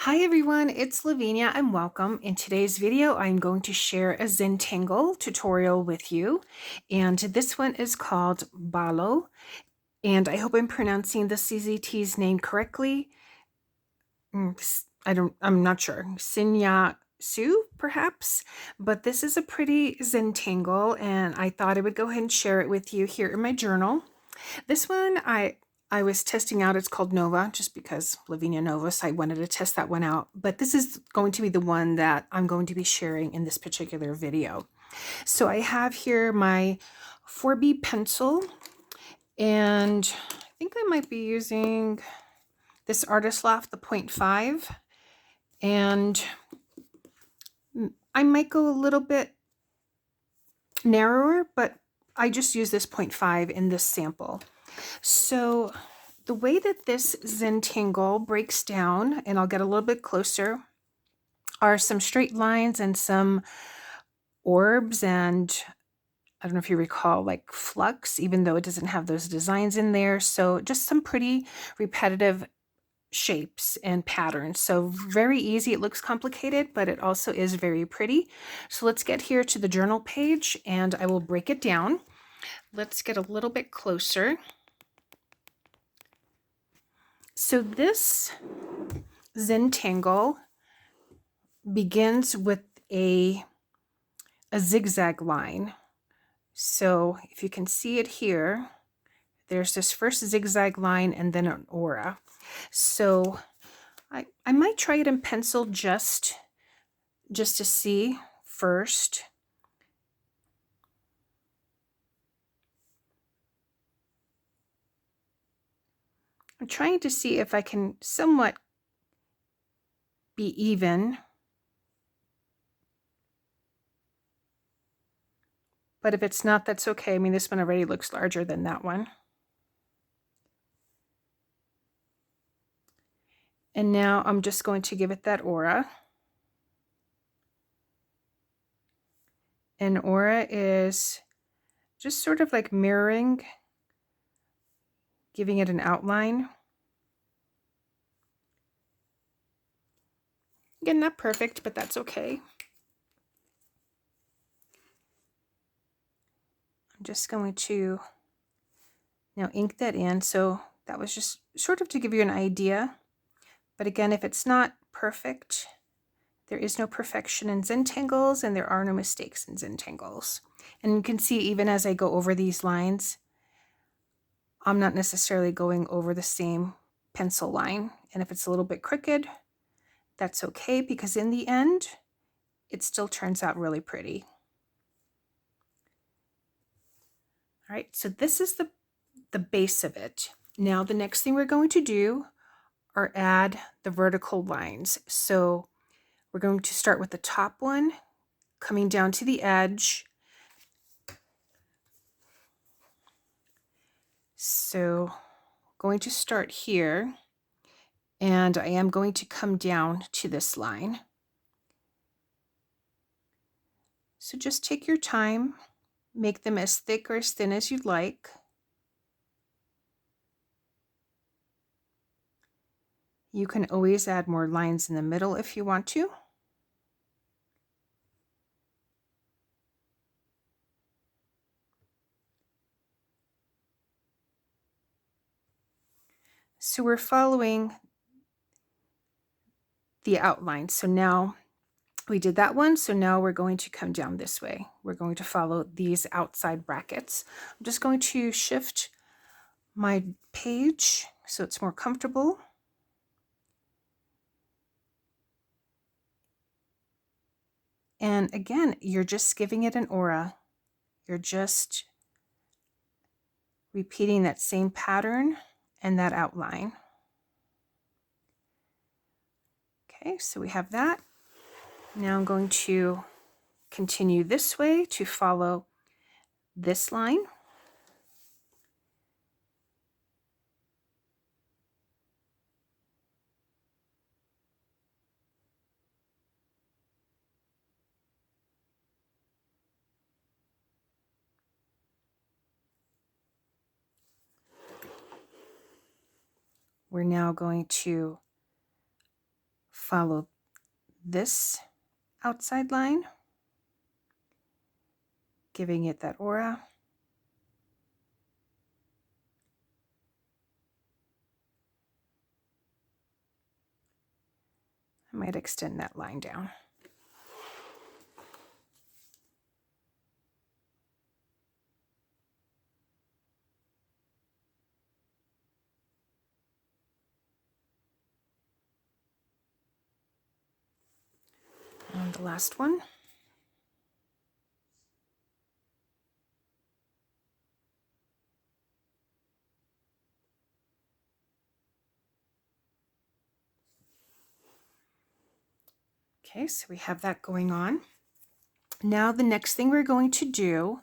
Hi everyone, it's Lavinia and welcome. In today's video, I'm going to share a Zentangle tutorial with you. And this one is called Balo. And I hope I'm pronouncing the CZT's name correctly. I'm not sure. Sinya Su, perhaps? But this is a pretty Zentangle and I thought I would go ahead and share it with you here in my journal. This one I was testing out. It's called Nova, just because Lavinia Nova, so I wanted to test that one out. But this is going to be the one that I'm going to be sharing in this particular video. So I have here my 4B pencil, and I think I might be using this Artist Loft, the 0.5, and I might go a little bit narrower, but I just use this 0.5 in this sample. So the way that this Zentangle breaks down, and I'll get a little bit closer, are some straight lines and some orbs, and I don't know if you recall, like flux, even though it doesn't have those designs in there. So just some pretty repetitive shapes and patterns. So very easy. It looks complicated, but it also is very pretty. So let's get here to the journal page and I will break it down. Let's get a little bit closer. So this Zentangle begins with a zigzag line. So if you can see it here, there's this first zigzag line and then an aura. So I might try it in pencil just to see first. I'm trying to see if I can somewhat be even. But if it's not, that's okay. I mean, this one already looks larger than that one. And now I'm just going to give it that aura. And aura is just sort of like mirroring, giving it an outline. Again, not perfect, but that's okay. I'm just going to now ink that in. So that was just sort of to give you an idea. But again, if it's not perfect, there is no perfection in Zentangles and there are no mistakes in Zentangles. And you can see even as I go over these lines, I'm not necessarily going over the same pencil line. And if it's a little bit crooked, that's okay, because in the end, it still turns out really pretty. All right, so this is the base of it. Now the next thing we're going to do are add the vertical lines. So we're going to start with the top one, coming down to the edge. So going to start here, and I am going to come down to this line. So just take your time, make them as thick or as thin as you'd like. You can always add more lines in the middle if you want to. So we're following the outline. So now we did that one. So now we're going to come down this way. We're going to follow these outside brackets. I'm just going to shift my page so it's more comfortable. And again, you're just giving it an aura. You're just repeating that same pattern and that outline. Okay, so we have that. Now I'm going to continue this way to follow this line. We're now going to follow this outside line, giving it that aura. I might extend that line down. And the last one. Okay, so we have that going on. Now the next thing we're going to do,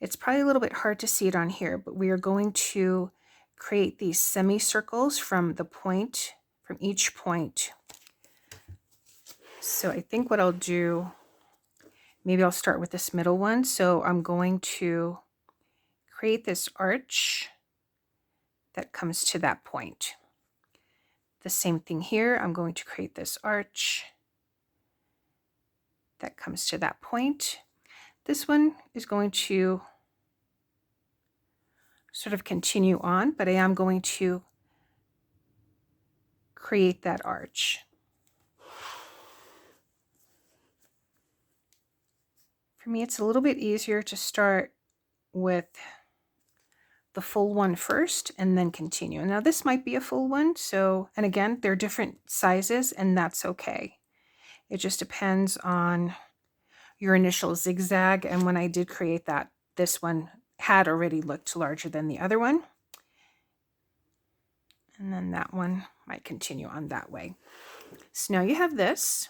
it's probably a little bit hard to see it on here, but we are going to create these semicircles from each point. So I think what I'll do, maybe I'll start with this middle one. So I'm going to create this arch that comes to that point. The same thing here, I'm going to create this arch that comes to that point. This one is going to sort of continue on, but I am going to create that arch. For me, it's a little bit easier to start with the full one first and then continue. Now this might be a full one, so, and again, they're different sizes and that's okay. It just depends on your initial zigzag, and when I did create that, this one had already looked larger than the other one. And then that one might continue on that way. So now you have this.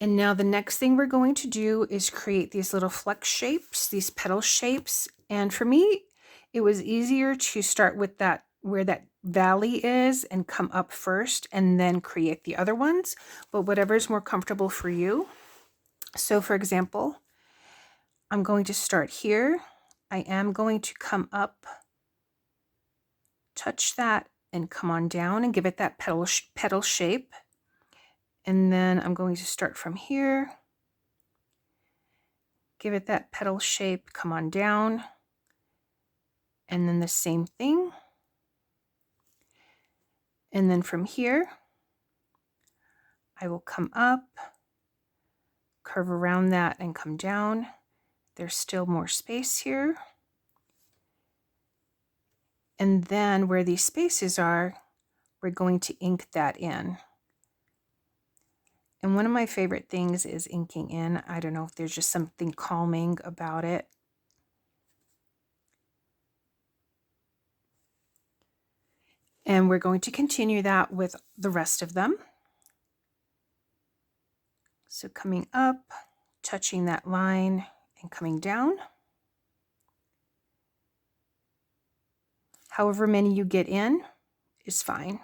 And now the next thing we're going to do is create these little flex shapes, these petal shapes. And for me, it was easier to start with that, where that valley is, and come up first and then create the other ones, but whatever is more comfortable for you. So for example, I'm going to start here. I am going to come up, touch that, and come on down and give it that petal shape. And then I'm going to start from here, give it that petal shape, come on down, and then the same thing. And then from here, I will come up, curve around that, and come down. There's still more space here. And then where these spaces are, we're going to ink that in. And one of my favorite things is inking in. I don't know if there's just something calming about it. And we're going to continue that with the rest of them. So coming up, touching that line, and coming down. However many you get in is fine.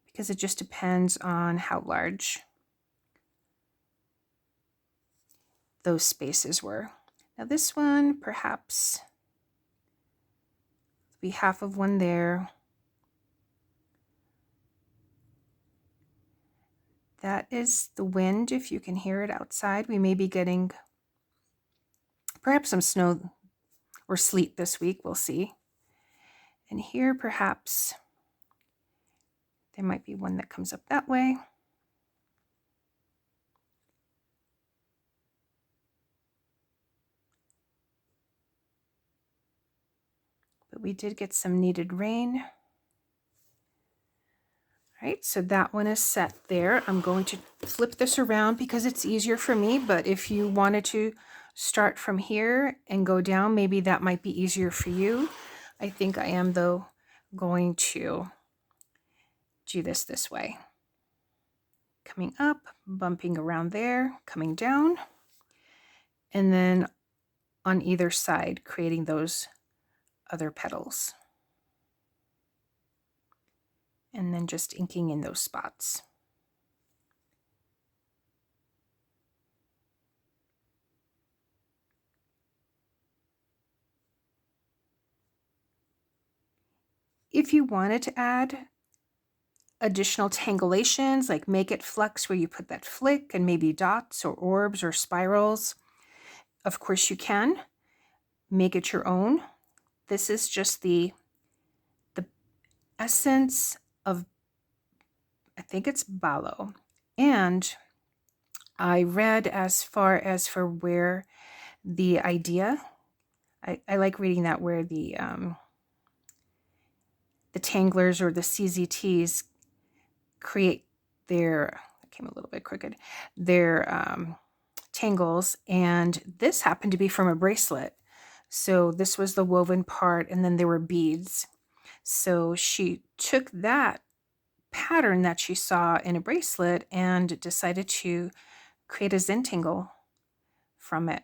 Because it just depends on how large those spaces were. Now this one, perhaps be half of one there. That is the wind, if you can hear it outside. We may be getting perhaps some snow or sleet this week, we'll see. And here perhaps there might be one that comes up that way. But we did get some needed rain. All right, so that one is set there. I'm going to flip this around because it's easier for me, but if you wanted to start from here and go down, maybe that might be easier for you. I think I am, though, going to do this way. Coming up, bumping around there, coming down, and then on either side, creating those other petals. And then just inking in those spots. If you wanted to add additional tangulations, like make it flex where you put that flick and maybe dots or orbs or spirals, of course you can. Make it your own. This is just the essence of, I think it's Balo. And I read as far as for where the idea, I like reading that, where the tanglers or the CZTs create their, I came a little bit crooked, their tangles, and this happened to be from a bracelet. So this was the woven part, and then there were beads. So she took that pattern that she saw in a bracelet and decided to create a Zentangle from it.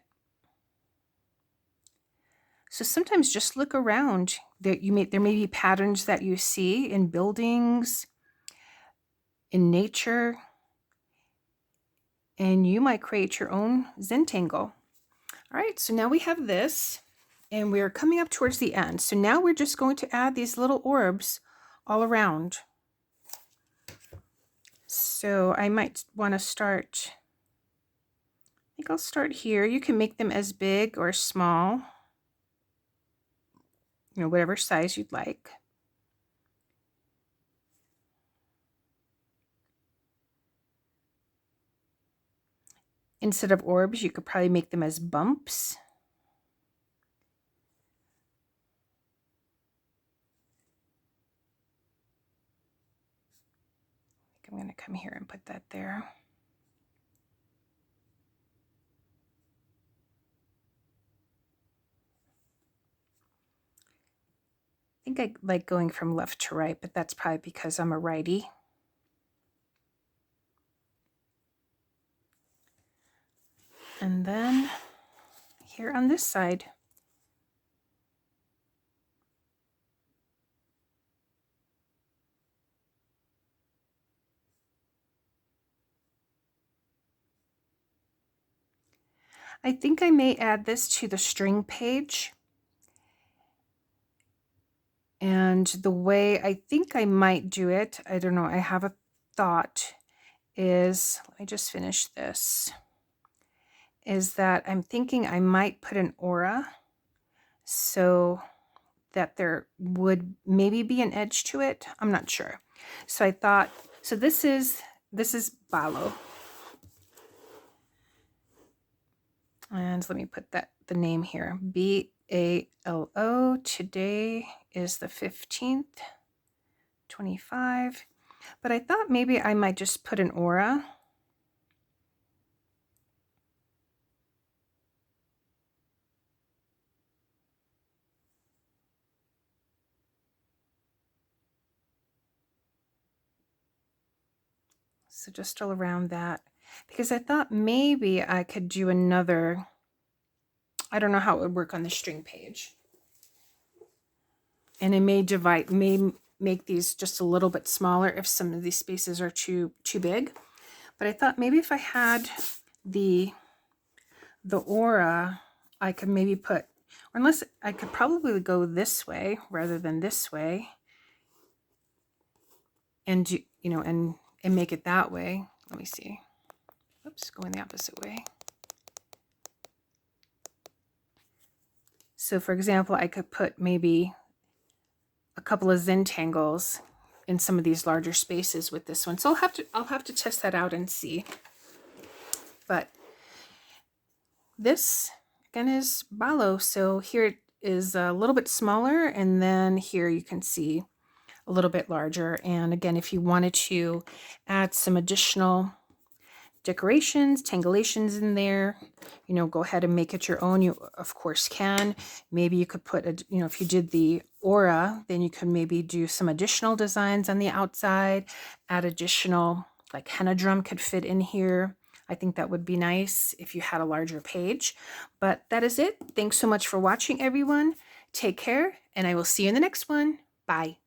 So sometimes just look around. There may be patterns that you see in buildings, in nature, and you might create your own Zentangle. All right, so now we have this, and we're coming up towards the end. So now we're just going to add these little orbs all around. So I might want to start, I think I'll start here. You can make them as big or small, you know, whatever size you'd like. Instead of orbs, you could probably make them as bumps. I'm going to come here and put that there. I think I like going from left to right, but that's probably because I'm a righty. And then here on this side, I think I may add this to the string page. And the way I think I might do it, I don't know, I have a thought, is, let me just finish this, is that I'm thinking I might put an aura so that there would maybe be an edge to it. I'm not sure. So I thought, so this is Balo. And let me put that, the name here, BALO. Today is the 15th, 25. But I thought maybe I might just put an aura. So just all around that, because I thought maybe I could do another, I don't know how it would work on the string page. And it may make these just a little bit smaller if some of these spaces are too big. But I thought maybe if I had the aura, I could maybe put, or unless I could probably go this way rather than this way, and do, you know, and make it that way. Let me see. Oops, going the opposite way. So for example, I could put maybe a couple of Zentangles in some of these larger spaces with this one. So I'll have to test that out and see. But this again is Balo. So here it is a little bit smaller, and then here you can see a little bit larger. And again, if you wanted to add some additional decorations, tangulations in there, you know, go ahead and make it your own. You of course can. Maybe you could put a, you know, if you did the aura, then you could maybe do some additional designs on the outside, add additional, like henna drum could fit in here. I think that would be nice if you had a larger page. But that is it. Thanks so much for watching, everyone. Take care, and I will see you in the next one. Bye.